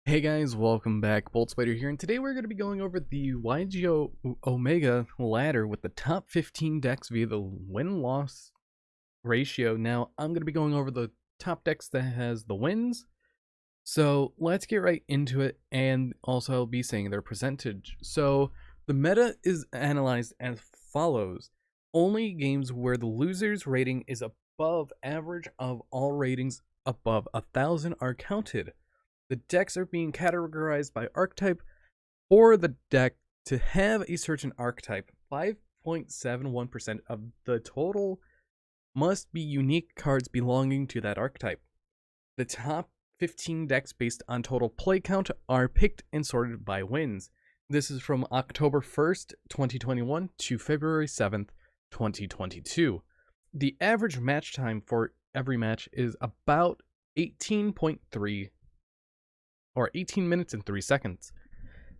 Hey guys, welcome back. Bolt Spider here, and today we're going to be going over the YGO Omega ladder with the top 15 decks via the win-loss ratio. Now, I'm going to be going over the top decks that has the wins. So let's get right into it, and also I'll be saying their percentage. So the meta is analyzed as follows. Only games where the loser's rating is above average of all ratings above 1,000 are counted. The decks are being categorized by archetype. For the deck to have a certain archetype, 5.71% of the total must be unique cards belonging to that archetype. The top 15 decks based on total play count are picked and sorted by wins. This is from October 1st, 2021 to February 7th, 2022. The average match time for every match is about 18.3 or 18 minutes and 3 seconds.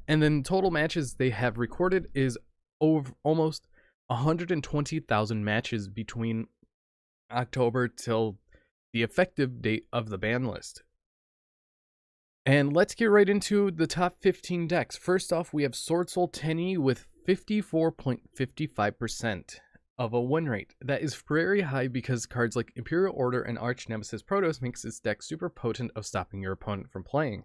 And then total matches they have recorded is over almost 120,000 matches between October till the effective date of the ban list. And let's get right into the top 15 decks. First off, we have Sword Soul Tenny with 54.55% of a win rate. That is very high because cards like Imperial Order and Arch Nemesis Protoss makes this deck super potent of stopping your opponent from playing,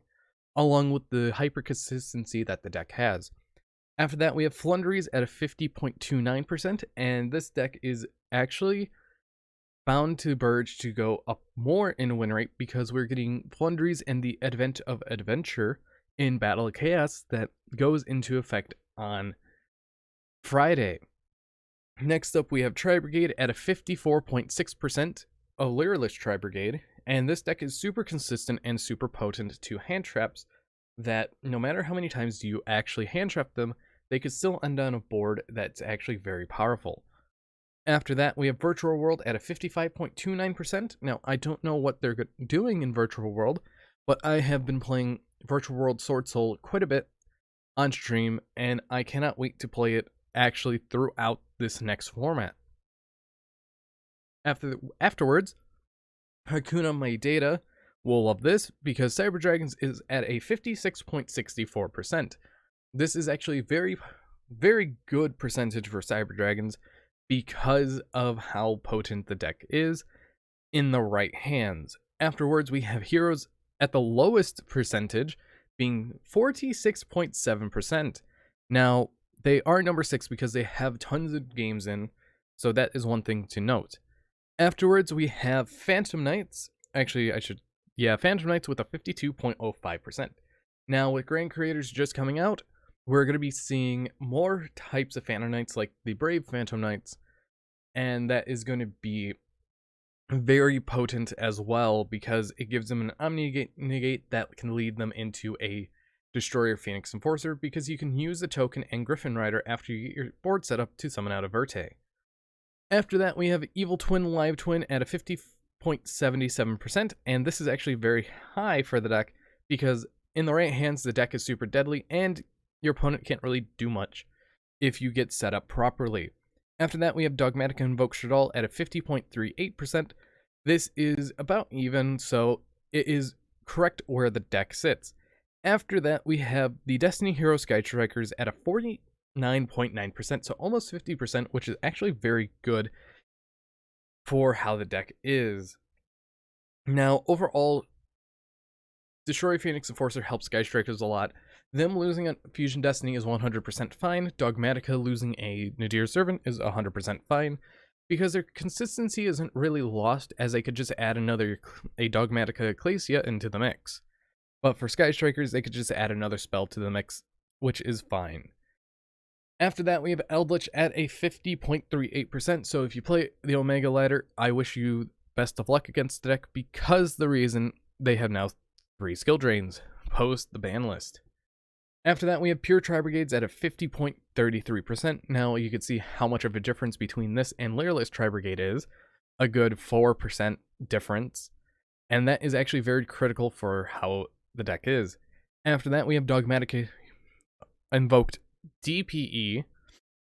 along with the hyper consistency that the deck has. After that, we have Flunderies at a 50.29%, and this deck is actually bound to Burge to go up more in win rate because we're getting Flunderies and the Advent of Adventure in Battle of Chaos that goes into effect on Friday. Next up, we have Brigade at a 54.6%, a Lyralist Brigade, and this deck is super consistent and super potent to hand traps that no matter how many times you actually hand trap them, they could still end on a board that's actually very powerful. After that, we have Virtual World at a 55.29%. Now, I don't know what they're doing in Virtual World, but I have been playing Virtual World Sword Soul quite a bit on stream, and I cannot wait to play it actually throughout this next format. Afterwards, Hakuna Matata will love this because Cyber Dragons is at a 56.64%. This is actually very, very good percentage for Cyber Dragons because of how potent the deck is in the right hands. Afterwards, we have Heroes at the lowest percentage, being 46.7%. Now, they are number 6 because they have tons of games in, so that is one thing to note. Afterwards, we have Phantom Knights. Phantom Knights with a 52.05%. Now, with Grand Creators just coming out, we're going to be seeing more types of Phantom Knights like the Brave Phantom Knights, and that is going to be very potent as well because it gives them an Omni Negate that can lead them into a Destroyer Phoenix Enforcer because you can use the token and Griffin Rider after you get your board set up to summon out a Verte. After that, we have Evil Twin Live Twin at a 50.77%, and this is actually very high for the deck because in the right hands, the deck is super deadly, and your opponent can't really do much if you get set up properly. After that, we have Dogmatic Invoke Shaddoll at a 50.38%. This is about even, so it is correct where the deck sits. After that, we have the Destiny Hero Sky Strikers at a 49.9%, so almost 50%, which is actually very good for how the deck is. Now, overall, Destroy Phoenix Enforcer helps Sky Strikers a lot. Them losing a Fusion Destiny is 100% fine. Dogmatica losing a Nadir Servant is 100% fine, because their consistency isn't really lost, as they could just add a Dogmatica Ecclesia into the mix. But for Sky Strikers, they could just add another spell to the mix, which is fine. After that, we have Eldritch at a 50.38%, so if you play the Omega ladder, I wish you best of luck against the deck because the reason they have now 3 skill drains post the ban list. After that, we have Pure Tri-Brigades at a 50.33%. Now, you can see how much of a difference between this and Lyralist Tri-Brigade is. A good 4% difference. And that is actually very critical for how the deck is. After that, we have Dogmatic Invoked DPE.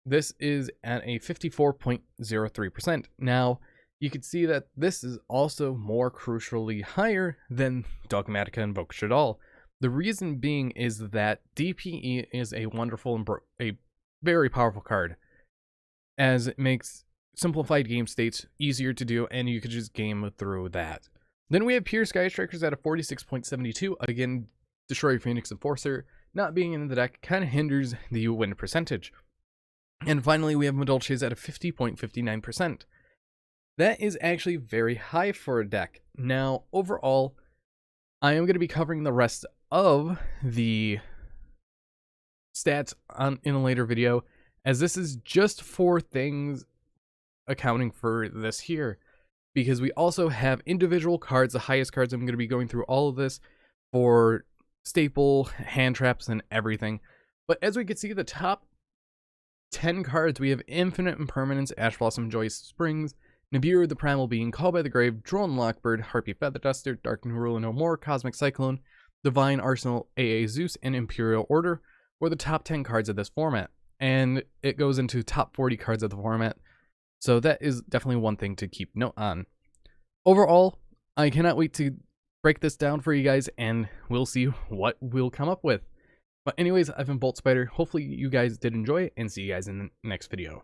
This is at a 54.03%. Now, you can see that this is also more crucially higher than Dogmatica Invoke Shaddoll. The reason being is that DPE is a wonderful and a very powerful card, as it makes simplified game states easier to do, and you could just game through that. Then we have Pure Sky Strikers at a 46.72. Again, Destroy Phoenix Enforcer not being in the deck kind of hinders the win percentage. And finally, we have Madolches at a 50.59%. That is actually very high for a deck. Now, overall, I am going to be covering the rest of the stats in a later video, as this is just 4 things accounting for this here, because we also have individual cards, the highest cards. I'm going to be going through all of this for staple, hand traps, and everything. But as we can see, the top 10 cards, we have Infinite Impermanence, Ash Blossom, Joyous Springs, Nibiru the Primal Being, Call by the Grave, Drone Lockbird, Harpy Feather Duster, Dark Rule No More, Cosmic Cyclone, Divine Arsenal, AA Zeus, and Imperial Order were the top 10 cards of this format. And it goes into top 40 cards of the format. So that is definitely one thing to keep note on. Overall, I cannot wait to break this down for you guys, and we'll see what we'll come up with. But anyways, I've been Bolt Spider. Hopefully you guys did enjoy it, and see you guys in the next video.